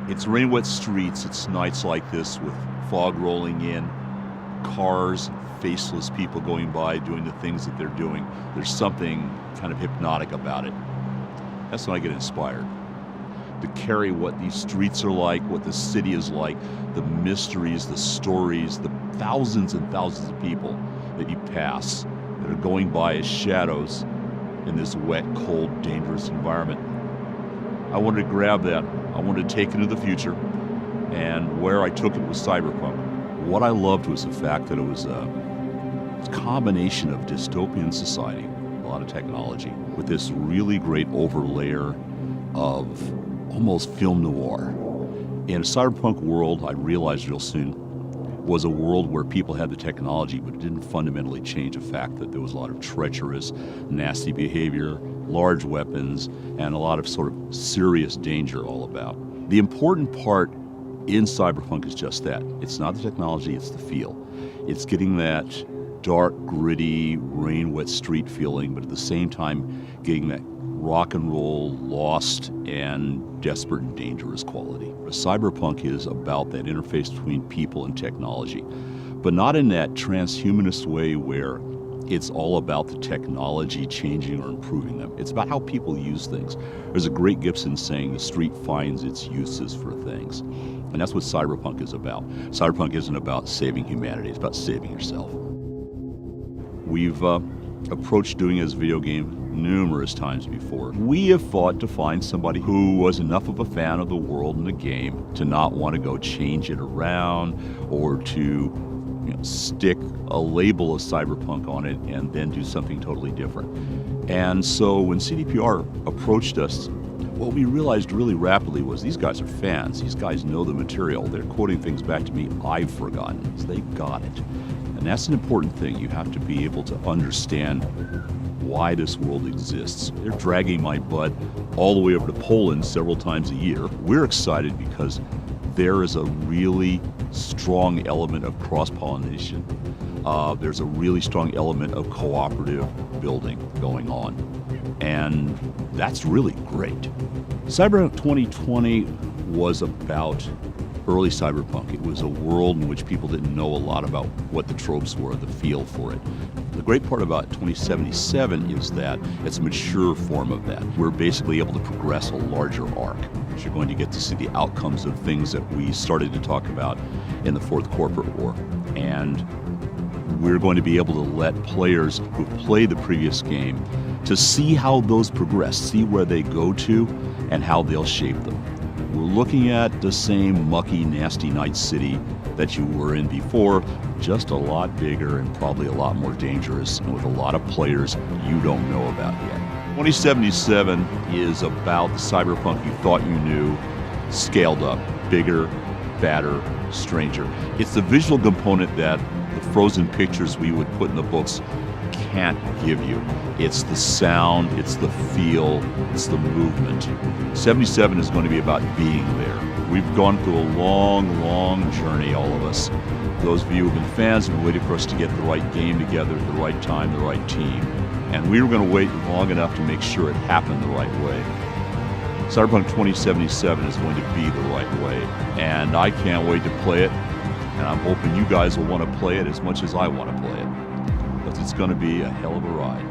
It's rain-wet streets, it's nights like this with fog rolling in, cars, faceless people going by doing the things that they're doing. There's something kind of hypnotic about it. That's when I get inspired to carry what these streets are like, what the city is like, the mysteries, the stories, the thousands and thousands of people that you pass that are going by as shadows in this wet, cold, dangerous environment. I wanted to grab that. I wanted to take it into the future, and where I took it was Cyberpunk. What I loved was the fact that it was a combination of dystopian society, a lot of technology, with this really great overlayer of almost film noir. In a cyberpunk world, I realized real soon, was a world where people had the technology, but it didn't fundamentally change the fact that there was a lot of treacherous, nasty behavior, large weapons, and a lot of sort of serious danger all about. The important part in Cyberpunk is just that. It's not the technology, it's the feel. It's getting that dark, gritty, rain-wet street feeling, but at the same time getting that rock and roll, lost, and desperate and dangerous quality. Cyberpunk is about that interface between people and technology, but not in that transhumanist way where it's all about the technology changing or improving them. It's about how people use things. There's a great Gibson saying, the street finds its uses for things. And that's what Cyberpunk is about. Cyberpunk isn't about saving humanity, it's about saving yourself. We've approached doing it as a video game numerous times before. We have fought to find somebody who was enough of a fan of the world and the game to not want to go change it around or to stick a label of Cyberpunk on it and then do something totally different. And so when CDPR approached us, what we realized really rapidly was these guys are fans. These guys know the material. They're quoting things back to me I've forgotten. So they got it. And that's an important thing. You have to be able to understand why this world exists. They're dragging my butt all the way over to Poland several times a year. We're excited because there is a really strong element of cross-pollination. There's a really strong element of cooperative building going on. And that's really great. Cyberpunk 2020 was about early cyberpunk. It was a world in which people didn't know a lot about what the tropes were, the feel for it. The great part about 2077 is that it's a mature form of that. We're basically able to progress a larger arc. You're going to get to see the outcomes of things that we started to talk about in the Fourth Corporate War. And we're going to be able to let players who play the previous game to see how those progress, see where they go to, and how they'll shape them. We're looking at the same mucky, nasty Night City that you were in before, just a lot bigger and probably a lot more dangerous and with a lot of players you don't know about yet. 2077 is about the cyberpunk you thought you knew, scaled up, bigger, badder, stranger. It's the visual component that the frozen pictures we would put in the books can't give you. It's the sound, it's the feel, it's the movement. 77 is going to be about being there. We've gone through a long, long journey, all of us. Those of you who have been fans have waited for us to get the right game together at the right time, the right team. And we were going to wait long enough to make sure it happened the right way. Cyberpunk 2077 is going to be the right way. And I can't wait to play it. And I'm hoping you guys will want to play it as much as I want to play it. Because it's going to be a hell of a ride.